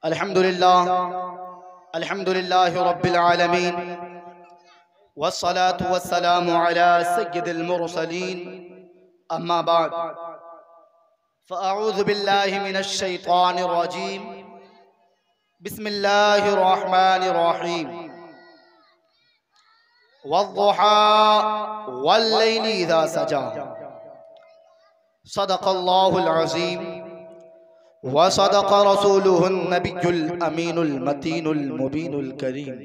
अल्हम्दुलिल्लाह अल्हम्दुलिल्लाहि रब्बिल आलमीन वस्सलातु वस्सलामु अला सय्यिदिल मुरसलीन अम्मा बाद फ़अऊज़ु बिल्लाहि मिनश शैतानिर रजीम बिस्मिल्लाहिर रहमानिर रहीम वद्दुहा वल्लैलि इज़ा सजा सदक़ल्लाहुल अज़ीम व सदक़ रसूलुहुन नबियुल अमीनुल मतीनुल मुबीनुल करीम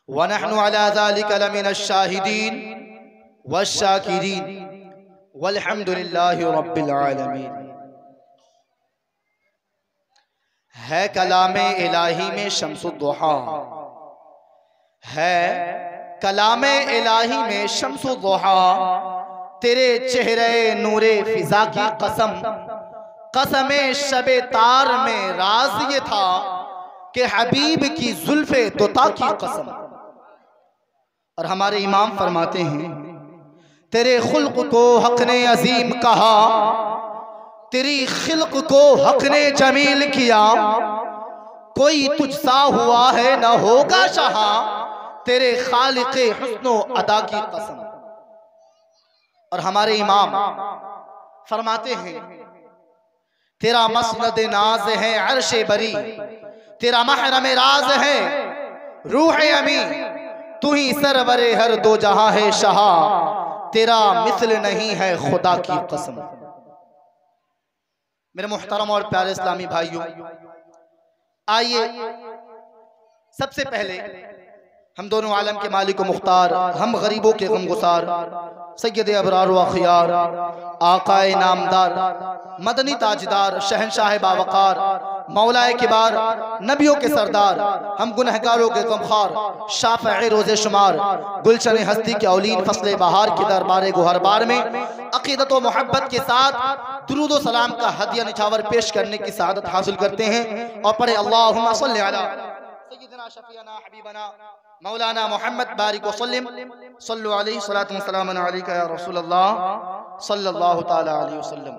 व नहनु अला ज़ालिका लमिनश शाहिदीन वश्शाकिरीन वल्हम्दुलिल्लाहि रब्बिल आलमीन। है कलामे इलाही में शम्सुद्दुहा, है कलामे इलाही में शम्सुद्दुहा, तेरे चेहरे नूरे फिजा की कसम, कसमे शबे तार में राज ये था कि हबीब की जुल्फे तोता की कसम। और हमारे इमाम फरमाते हैं तेरे खुल्क को हक ने अजीम कहा, तेरी खिल्क को हक ने जमील किया, कोई तुझसा हुआ है न होगा शाह, तेरे खालिक़े हुस्नो अदा की कसम। और हमारे इमाम फरमाते हैं तेरा मसनद नाज है अर्शे बरी, तेरा महरम राज है रूह अमी, तू ही सरवरे हर दो जहां है शाह, तेरा मिसल नहीं है खुदा की कसम। मेरे मुहतरम और प्यारे इस्लामी भाइयों, आइए सबसे पहले हम दोनों आलम के मालिक व मुख्तार, हम गरीबों के गमगुसार, सैयद अबरार व खियार, आकाए नामदार, मदनी ताजदार, शहनशाह बावकार, मौलाए किबार, नबियों के सरदार, हम गुनहगारों के गमखार, शाफ़िए रोज़े शुमार, गुलशन हस्ती के औलीन फसले बहार के दरबार गुहरबार में अक़ीदत व मोहब्बत के साथ दुरूद व सलाम का हदिया निछावर पेश करने की सआदत हासिल करते हैं और पढ़े अल्लाहुम्मा सल्लि अला सय्यिदना शफ़ीअना हबीबना मौलाना मोहम्मद बारिक वसल्लम सल्लु अलैहि सलातु व सलामुन अलैका या रसूलल्लाह सल्लल्लाहु तआला अलैहि वसल्लम।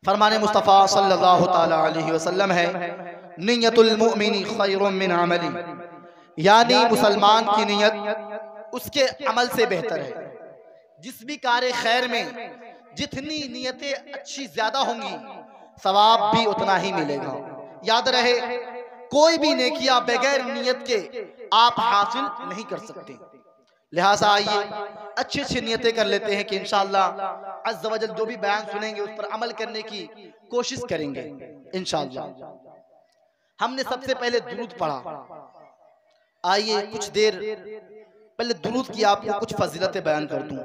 फरमाने मुस्तफ़ा सल्लल्लाहु तआला अलैहि वसल्लम है नियतुल मुमिनी खैरुम मिन अमली, यानी मुसलमान की नियत उसके अमल से बेहतर है। जिस भी कार्य खैर में जितनी नियतें अच्छी ज्यादा होंगी सवाब भी उतना ही मिलेगा। याद रहे कोई भी नेकियां बगैर नियत के आप हासिल नहीं कर सकते। लिहाजा आइए अच्छी अच्छी नियतें कर लेते हैं कि इंशाअल्लाह अज़्ज़ व जल जो भी बयान सुनेंगे उस पर अमल करने की कोशिश करेंगे इंशाअल्लाह। हमने सबसे पहले दुरूद पढ़ा, आइए कुछ देर पहले दुरूद की आपको कुछ फजीलतें बयान कर दूं।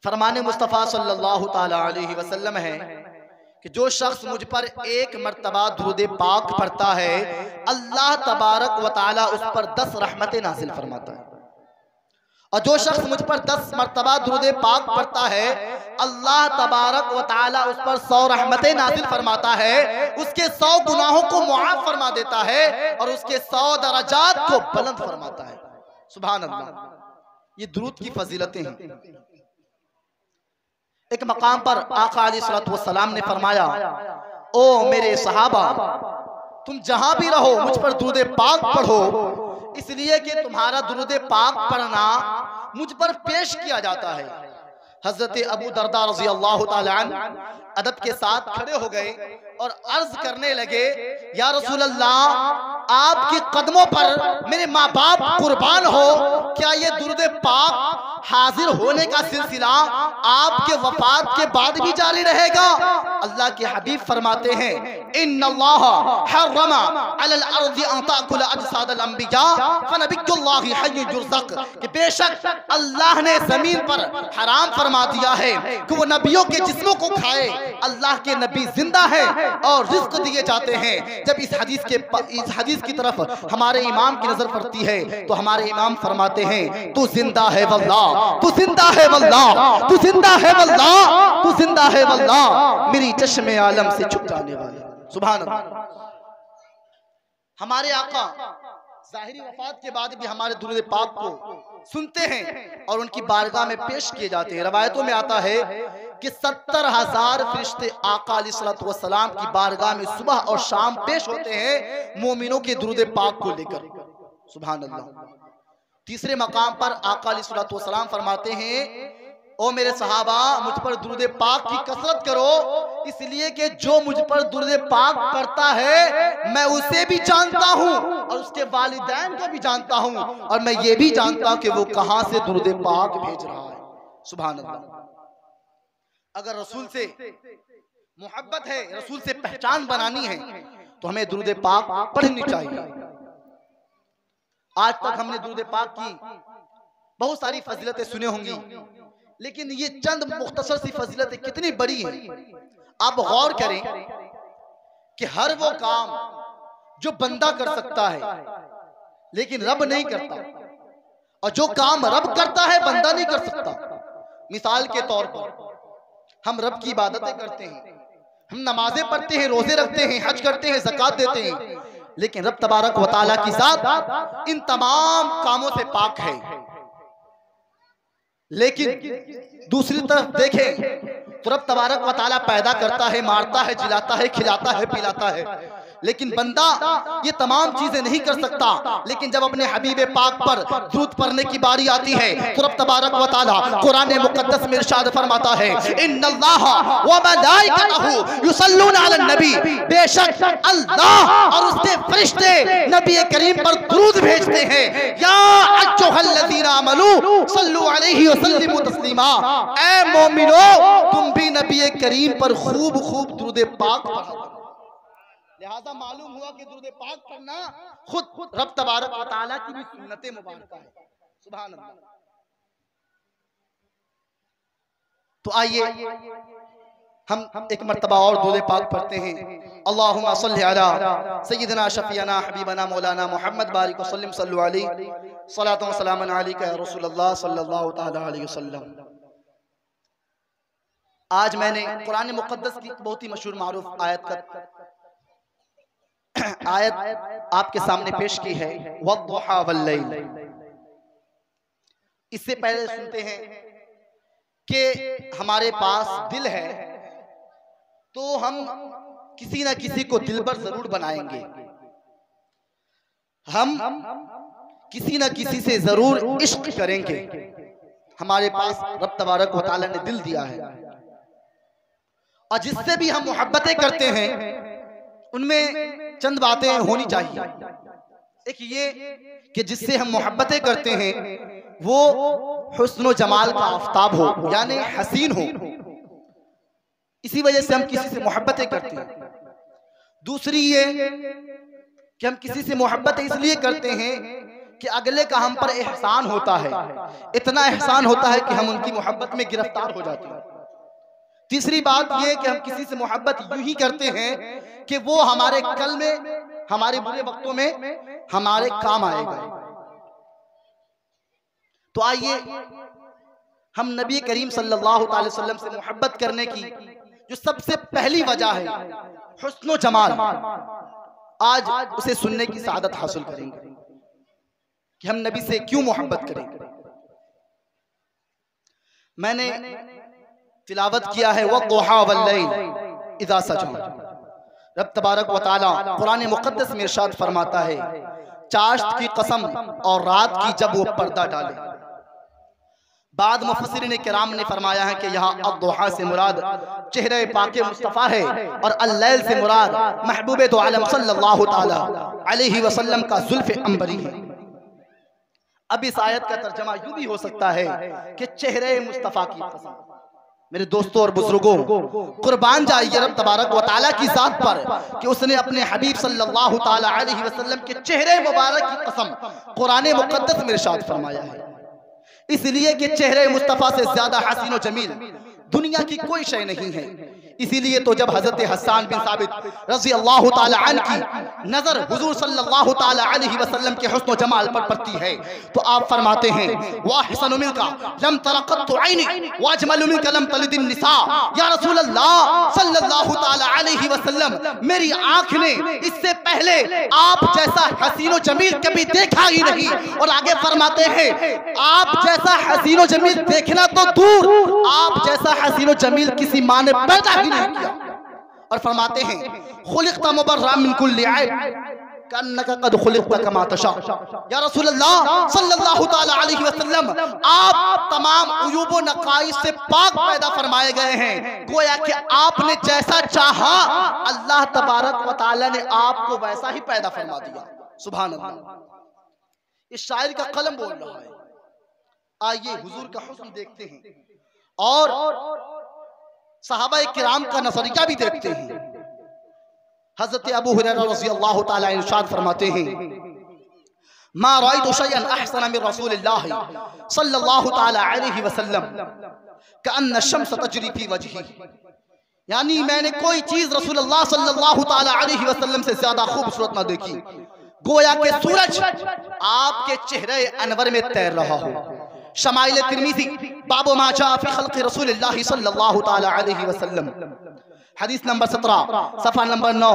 फरमाने मुस्तफ़ा सल्लल्लाहु तआला अलैहि वसल्लम है कि जो शख्स मुझ पर एक मर्तबा दुरूद पाक पढ़ता है अल्लाह तबारक व तआला उस पर 10 रहमतें नाज़िल फरमाता है, और जो शख्स मुझ पर 10 मर्तबा दुरूद पाक पढ़ता है अल्लाह तबारक व तआला उस पर 100 रहमतें नाज़िल फरमाता है, उसके 100 गुनाहों को मुआफ़ फरमा देता है और उसके 100 दराजात को बुलंद फरमाता है। सुभान अल्लाह। ये दुरूद की फजीलतें हैं। एक मकाम पर आका अलैहिस्सलातु वस्सलाम ने फरमाया, ओ मेरे सहाबा, तुम जहां भी रहो मुझ पर दुरूद पाक पढ़ो, इसलिए कि तुम्हारा दुरूद पाक पढ़ना मुझ पर पेश किया जाता है। हजरत अबू दरदा रज़ी अल्लाह ताला अन्हु अदब के साथ खड़े हो गए और अर्ज करने लगे, या रसूल अल्लाह, आपके कदमों पर मेरे माँ बाप कुर्बान हो, क्या ये दुरूद पाक हाजिर होने का सिलसिला आपके वफात के बाद भी जारी रहेगा? अल्लाह के हबीब फरमाते हैं, इन्नल्लाह हर्रमा अलल अर्ज़ि अन ताकुल अजसादल अंबिया फनबियुल्लाहि हय्युन युरज़क़, कि बेशक अल्लाह ने जमीन पर हराम फरमा दिया है कि वो नबियों के जिस्मों को खाए। अल्लाह के नबी जिंदा है और रिज़्क़ दिए जाते हैं। जब इस हदीस की तरफ हमारे इमाम की नजर पड़ती है तो हमारे इमाम फरमाते हैं, तू जिंदा है वल्लाह, तू जिंदा है वल्लाह, तू जिंदा है वल्लाह, तू जिंदा है वल्लाह, मेरी चश्मे आलम से छुप जाने वाले। सुभान अल्लाह। हमारे आका ज़ाहिरी वफात के बाद भी हमारे दुरूद पाक को सुनते हैं और उनकी बारगाह में पेश किए जाते हैं। रवायतों में आता है कि 70,000 फरिश्ते आका अलैहिस्सलातु वस्सलाम की बारगाह में सुबह और शाम पेश होते हैं मोमिनों के दुरूद पाक को लेकर। सुभान अल्लाह। तीसरे मकाम पर आका अलैहिस्सलातु वस्सलाम फरमाते हैं, ओ मेरे सहाबा, मुझ पर दुरूद पाक की कसरत करो, इसलिए कि जो मुझ पर दुरूद पाक पढ़ता है मैं उसे भी जानता हूँ और उसके वालिदैन को भी जानता हूँ, और मैं ये भी जानता हूँ कि वो कहाँ से दुरूद पाक भेज रहा है। सुभान अल्लाह। अगर रसूल से मोहब्बत है, रसूल से पहचान बनानी है, तो हमें दुरूद पाक पढ़नी चाहिए। आज तक हमने दुरूद पाक की बहुत सारी फजीलतें सुने होंगी, लेकिन ये चंद मुख्तसर सी फजीलतें कितनी बड़ी हैं। आप गौर करें कि हर वो काम जो बंदा कर सकता है लेकिन रब नहीं करता, और जो काम रब करता है बंदा नहीं कर सकता। मिसाल के तौर पर हम रब की इबादतें करते हैं, हम नमाजें पढ़ते हैं, रोजे रखते हैं, हज करते हैं, ज़कात देते हैं, लेकिन रब तबारक व तआला की ज़ात इन तमाम कामों से पाक है। लेकिन दूसरी तरफ देखें तो रब तबारक व तआला पैदा करता है, मारता है, जिलाता है, खिलाता है, पिलाता है, लेकिन बंदा ये तमाम चीजें नहीं कर सकता। लेकिन जब अपने हबीब पाक पर दुरूद पढ़ने की बारी आती है तो रब तबारक व तआला कुरान मुकद्दस में इरशाद फरमाता है, इन्नल्लाहा व मलाइकतहु युसल्लूना अलन नबी, बेशक अल्लाह और उसके फरिश्ते नबी करीम पर दुरूद भेजते हैं। या अय्युहल्लज़ीना आमनू सल्लू अलैहि व सल्लिमू तस्लीमा, ऐ मोमिनो तुम भी नबी करीम पर खूब खूब दुरूद पाक पढ़ो। लिहाजा मालूम हुआ कि दुरूद पाक पढ़ना खुद रब तबारक व तआला की भी सुन्नत मुबारक है। सुभान अल्लाह। तो आइए हम एक मर्तबा और दुरूद पाक पढ़ते हैं। अल्लाहुम्मा सल्लि अला सय्यिदना शफीअना हबीबना मौलाना मुहम्मद बारिक वसल्लम सल्लु अलैहि सलातु व सलामन अलैका या रसूलल्लाह सल्लल्लाहु तआला अलैहि वसल्लम। आज मैंने कुरान मुकद्दस की बहुत ही मशहूर मारूफ आयत आपके सामने पेश की है, वद्दुहा वल्लैल। इससे पहले सुनते हैं कि हमारे पास दिल है तो हम किसी ना किसी को दिलबर जरूर बनाएंगे, हम किसी ना किसी से जरूर इश्क करेंगे। हमारे पास रब तबारक व तआला ने दिल दिया है, और जिससे भी हम मोहब्बतें करते हैं उनमें चंद बातें होनी चाहिए। एक ये कि जिससे हम मोहब्बतें करते हैं वो हुस्न व जमाल का आफताब हो, यानी हसीन हो, इसी वजह से हम किसी से मोहब्बतें करते हैं। दूसरी ये कि हम किसी से मोहब्बत इसलिए करते हैं कि अगले का हम पर एहसान होता है, इतना एहसान होता है कि हम उनकी मोहब्बत में गिरफ्तार हो जाते हैं। तीसरी बात यह कि हम किसी से मोहब्बत यूं ही करते हैं कि वो हमारे कल में, हमारे बुरे वक्तों में हमारे काम आएगा। तो आइए हम नबी करीम सल्लल्लाहु अलैहि वसल्लम से मोहब्बत करने की जो सबसे पहली वजह है हुस्न व जमाल, आज उसे सुनने की सादत हासिल करेंगे कि हम नबी से क्यों मोहब्बत करेंगे। मैंने तिलावत किया है वद्दुहा वल्लैल इज़ा सजा। रब तबारक व तआला कुरान मुकद्दस में इरशाद फरमाता है, चाश्त की कसम और रात की जब वो पर्दा डाले। बाद मुफस्सिरीन किराम ने फरमाया है कि यहाँ अद्दुहा से मुराद चेहरे पाके मुस्तफ़ा है और अल-लैल से मुराद महबूब दो आलम सल्लल्लाहु तआला अलैहि वसल्लम का जुल्फ़े अंबरी है। अब इस आयत का तर्जमा यूं भी हो सकता है कि चेहरे मुस्तफ़ा की कसम। मेरे दोस्तों और बुजुर्गों, कुर्बान जाइए रब तबारक व तआला की जात पर कि उसने अपने हबीब सल्लल्लाहु तआला अलैहि वसल्लम के चेहरे मुबारक की कसम कुरान मुकद्दस में इरशाद फरमाया है। इसलिए कि चेहरे मुस्तफ़ा से ज्यादा हसीन व जमील दुनिया की कोई शय नहीं है। इसीलिए तो जब हजरत हसन बिन साबित रज़ी अल्लाह ताला अन्हु की नजर हुजूर सल्लल्लाहु ताला अलैहि वसल्लम के हुस्न जमाल पर पड़ती है तो आप फरमाते हैं वाहसनु मिनका लम तरक़त ऐनी वाजमलु मिनका लम तलिदिन निसा। या रसूल अल्लाह सल्लल्लाहु ताला अलैहि वसल्लम, मेरी आंख ने इससे पहले आप जैसा हसीनो जमील कभी देखा ही नहीं। और आगे फरमाते हैं आप जैसा हसीनो जमील देखना तो दूर, आप जैसा हसीनो जमील किसी माँ ने पैदा ही नहीं किया। और फरमाते हैं खुलिक़्ता मुबर्रअन मिन कुल्ली ऐब कन्नका क़द खुलिक़्ता कमा तशा। या रसूल अल्लाह सल्लल्लाहु ताला अलैहि वसल्लम, आप तमाम उयूब व नक़ाइस से पाक पैदा फरमाए गए हैं। गोया कि आपने जैसा चाहा अल्लाह तबारक व तआला ने आपको वैसा ही पैदा फरमा दिया। सुभान अल्लाह। इस शायर का कलम बोल रहा है। आइए हुजूर का हुस्न देखते हैं और सहाबा किराम का नजरिया भी देखते हैं। हजरत अबू हुरैरा रज़ियल्लाहु ताला इरशाद फरमाते हैं मा रायतु शयअन अहसन मिन रसूलिल्लाह सल्लल्लाहु ताला अलैहि वसल्लम कअन्न शम्स तजरी फी वजही। यानी मैंने कोई चीज रसूलुल्लाह सल्लल्लाहु ताला अलैहि वसल्लम से ज्यादा खूबसूरत ना देखी। गोया के सूरज आपके चेहरे अनवर में तैर रहा हो। शमाइल तिर्मिज़ी बाबु मा जा फी खल्क़ि रसूलिल्लाह सल्लल्लाहु ताला अलैहि वसल्लम, हदीस नंबर 17 सफ़ा नंबर 9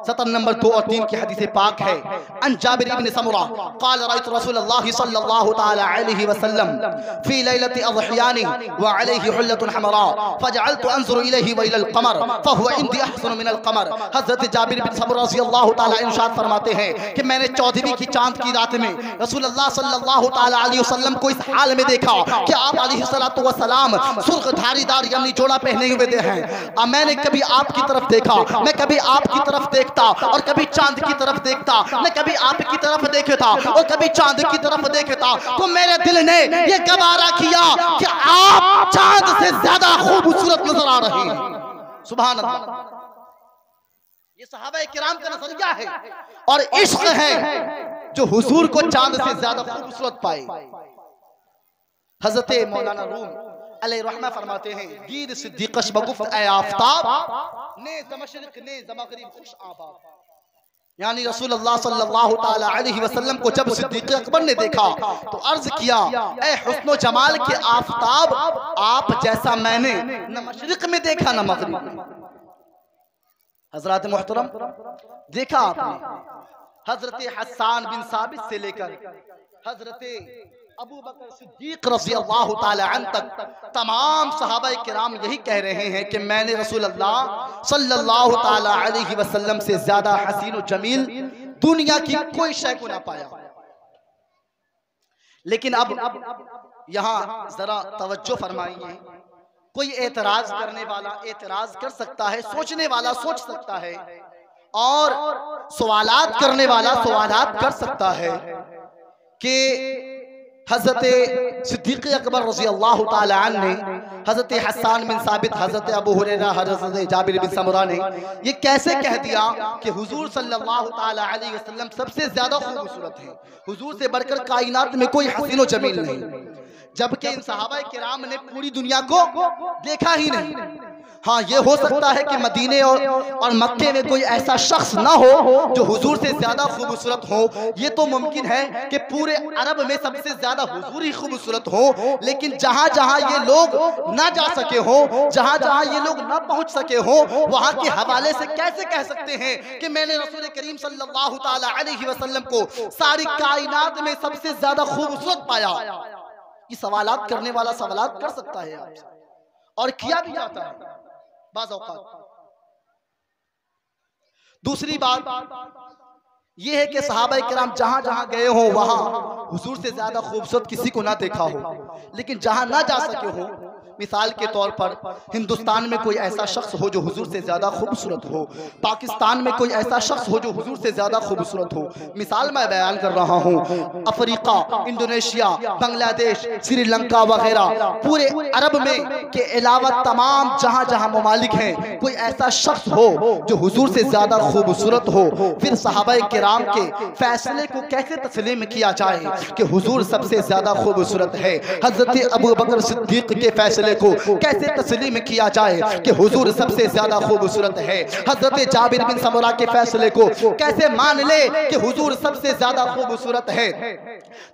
सतर नंबर 2 और 3 की हदीस पाक है। अन जाबिर इब्न समुरा क़ाल रअयतु रसूलल्लाह सल्लल्लाहु ताला अलैहि वसल्लम फी लैलति अज़हियानी व अलैहि हुल्लतुन हमरा फजअलतु अंज़ुरु इलैहि व इलल क़मर फहुव इंदी अहसनु मिनल क़मर। हज़रत जाबिर इब्न समुरा रज़ियल्लाहु ताला इरशाद फरमाते हैं कि मैंने 14वीं की चांद की रात में रसूलुल्लाह सल्लल्लाहु ताला अलैहि वसल्लम को इस हाल में देखा कि आप अलैहिस्सलातु वस्सलाम सुर्ख धारीदार यानी जोड़ा पहने हुए हैं। मैंने कभी आपकी तरफ देखा, मैं कभी आपकी तरफ देखता और कभी चांद की तरफ देखता, मैं कभी आपकी तरफ देखता और कभी चांद की तरफ देखता, तो मेरे दिल ने यह गवारा किया कि आप चांद से ज्यादा खूबसूरत नजर आ रहे हैं। सुभान अल्लाह। ये सहाबा किराम का नजरिया है और इश्क है जो हुजूर को चांद से ज्यादा खूबसूरत पाए। हजरत मौलाना रूम अलैहि रहमा फरमाते हैं गीर सिद्दीक़श बगुफ्त ए आफताब ने ज़मशरिक़ ने ज़मग़रिब खुश आबाद। यानी रसूलुल्लाह सल्लल्लाहु ताला अलैहि वसल्लम को जब सिद्दीक़ अकबर ने देखा तो अर्ज किया ए हुस्न जमाल के आफताब, आप जैसा मैंने न मशरिक़ में देखा न मग़रिब में। हज़रात मुहतरम, देखा आपने हज़रत हसन बिन साबित से लेकर हज़रत अबू बकर सिद्दीक रज़ियल्लाहु ताला अन्हु तक तमाम सहाबा किराम यही कह रहे हैं कि मैंने रसूलुल्लाह सल्लल्लाहु ताला अलैहि वसल्लम से ज्यादा हसीन और जमील दुनिया की कोई शय को ना पाया। लेकिन अब यहाँ जरा तवज्जो फरमाइए। कोई एतराज करने वाला एतराज कर सकता है, सोचने वाला सोच सकता है और सवालात करने वाला सवालात कर सकता है कि हज़रत सिद्दीक़ अकबर रज़ियल्लाहु ताला अन्हु ने हज़रत हसन बिन साबित, हज़रत अबू हुरैरा, हज़रत जाबिर बिन समुरा ने ये कैसे कह दिया कि हुजूर सल्लल्लाहु ताला अलैहि वसल्लम सबसे ज्यादा खूबसूरत हैं, हुजूर से बढ़कर कायनात में कोई हसीन व जमील नहीं, जबकि इन सहाबा किराम ने पूरी दुनिया को देखा ही नहीं। हाँ, ये हो सकता है कि मदीने और मक्के में कोई ऐसा शख्स ना हो जो हुजूर से ज्यादा खूबसूरत हो। ये तो मुमकिन है कि पूरे अरब में सबसे ज्यादा हुजूर ही खूबसूरत हो। लेकिन जहाँ जहाँ ये लोग ना जा सके हो, जहाँ जहाँ ये लोग ना पहुँच सके हो, वहाँ के हवाले से कैसे कह सकते हैं कि मैंने रसूल करीम सल्लल्लाहु ताला अलैहि वसल्लम को सारी कायनात में सबसे ज्यादा खूबसूरत पाया। ये सवालात करने वाला सवालात कर सकता है आपसे, और किया भी जाता है बाज़ औक़ात। दूसरी बात यह है कि सहाबा किराम जहां जहां गए हो वहां हुजूर से ज्यादा खूबसूरत किसी को ना देखा हो। लेकिन जहां ना जा सके हो, मिसाल के तौर पर हिंदुस्तान में कोई ऐसा शख्स हो जो हुजूर से ज्यादा खूबसूरत हो, पाकिस्तान में कोई ऐसा शख्स हो जो हुजूर से ज्यादा खूबसूरत हो। मिसाल मैं बयान कर रहा हूँ, अफ्रीका, इंडोनेशिया, बांग्लादेश, श्रीलंका वगैरह पूरे अरब में के अलावा तमाम जहाँ जहाँ ममालिक हैं, कोई ऐसा शख्स हो जो हुजूर से ज्यादा खूबसूरत हो, फिर सहाबा किराम के फैसले को कैसे तस्लीम किया जाए कि हुजूर सबसे ज्यादा खूबसूरत है। हजरत अबू बकर सिद्दीक के फैसले फैसले को कैसे तस्लीम किया जाए कि हुजूर सबसे ज्यादा खूबसूरत है। हजरत जाबिर बिन समुरा के फैसले को कैसे मान ले कि हुजूर सबसे ज्यादा खूबसूरत है।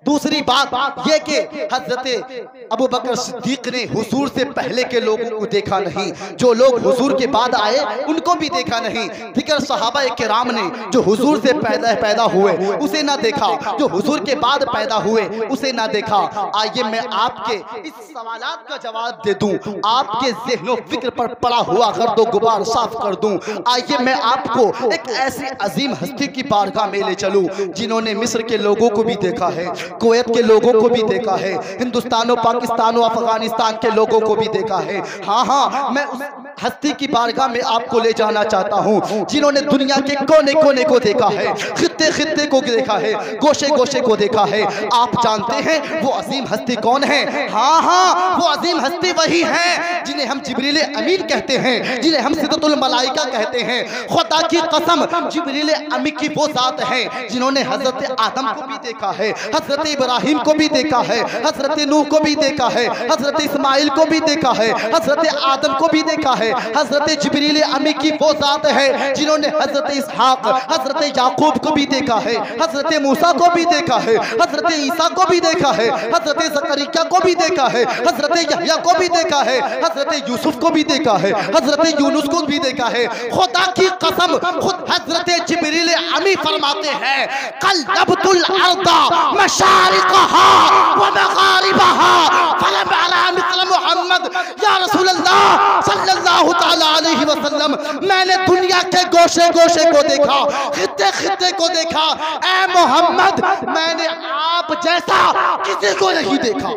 दूसरी बात यह कि हजरत अबू बकर सिद्दीक ने हुजूर से पहले के लोगों को देखा नहीं, जो लोग हुजूर के बाद आए उनको भी देखा नहीं। दिगर सहाबा किराम ने जो हुजूर से पैदा हुए उसे ना देखा, जो हुजूर के बाद पैदा हुए उसे ना देखा। आइए मैं आपके इस सवालात का जवाब दे दूं, आपके ज़हनो फिक्र पर पड़ा हुआ गर्दो गुबार साफ कर दूं। आइए मैं आपको एक ऐसी अजीम हस्ती की बारगाह में ले चलूं जिन्होंने मिस्र के लोगों को भी देखा है, कुवैत के लोगों को भी देखा है, हिंदुस्तान पाकिस्तान और अफगानिस्तान के लोगों को भी देखा है। हाँ हाँ, मैं उस हस्ती की बारगाह में आपको ले जाना चाहता हूँ जिन्होंने दुनिया के कोने कोने को देखा है, खित्ते खित्ते को देखा है, गोशे गोशे को देखा है। आप जानते हैं वो अजीम हस्ती कौन है? हाँ हाँ, वो अजीम हस्ती वही है जिन्हें हम जिब्रील अमीन कहते हैं, जिन्हें हम सिदरतुल मलाइका कहते हैं। खुदा की कसम, जिब्रील अमीन की वो जात है जिन्होंने हजरत आदम को भी देखा है, हजरत इब्राहिम को भी देखा है, हजरत नूह को भी देखा है, हजरत इस्माइल को भी देखा है, हजरत आदम को भी देखा है। हजरत जिब्रील अमीन की वो जात है जिन्होंने हजरत इसहाक, हजरत याकूब को भी देखा है, हजरत मूसा को भी देखा है, हजरत ईसा को भी देखा है, हजरत ज़करिया को भी देखा है, हजरत यहया को भी देखा है, हजरत यूसुफ को भी देखा है, हजरत यूनुस को भी देखा है। खुदा की कसम, खुद हजरत जिब्रील अमीन फरमाते हैं, क़ल्लबतुल अर्दा मशारिक़हा व मग़ारिबहा फलम अरा मिस्ल मुहम्मद या रसूल अल्लाह सल्लल्लाहु तआला अलैहि वसल्लम। मैंने दुनिया के गोशे गोशे को देखा, खित्ते खित्ते को देखा। ऐ मोहम्मद, मैंने आप जैसा किसी को नहीं देखा।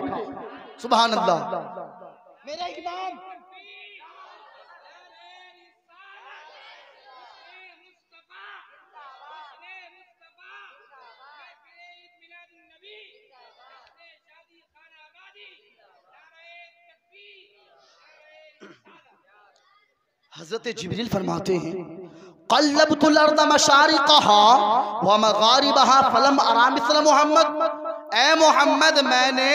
सुभान अल्लाह। मेरा इमाम हजरत जिब्रील फरमाते हैं, क़ल्लबतुल अर्द मशारिक़हा व मग़ारिबहा फलम अरा मिस्ल मुहम्मद। ऐ मोहम्मद, मैंने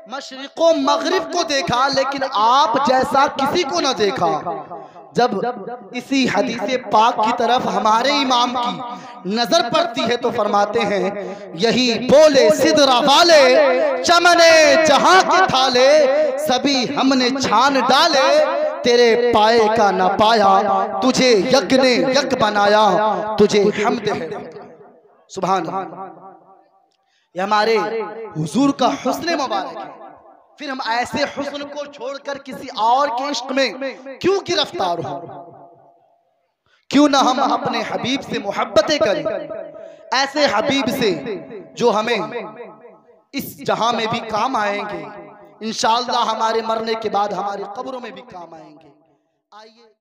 मशरिक़ो मग़रिब को देखा लेकिन आप जैसा किसी को न देखा। जब इसी हदीस पाक की तरफ हमारे इमाम की नजर पड़ती है तो फरमाते हैं, यही बोले सिदरा वाले चमने जहां के थाले, सभी हमने छान डाले, तेरे पाए का न पाया, तुझे यक ने यक बनाया, तुझे हमद है। सुभान अल्लाह। ये हमारे हुजूर का हुस्न मुबारक है। फिर हम ऐसे हुस्न को छोड़कर किसी और के इश्क में क्यों गिरफ्तार हो? क्यों ना हम अपने हबीब से मोहब्बतें करें, ऐसे हबीब से जो हमें इस जहां में भी काम आएंगे, इंशाअल्लाह हमारे मरने के बाद हमारी कब्रों में भी काम आएंगे। आइए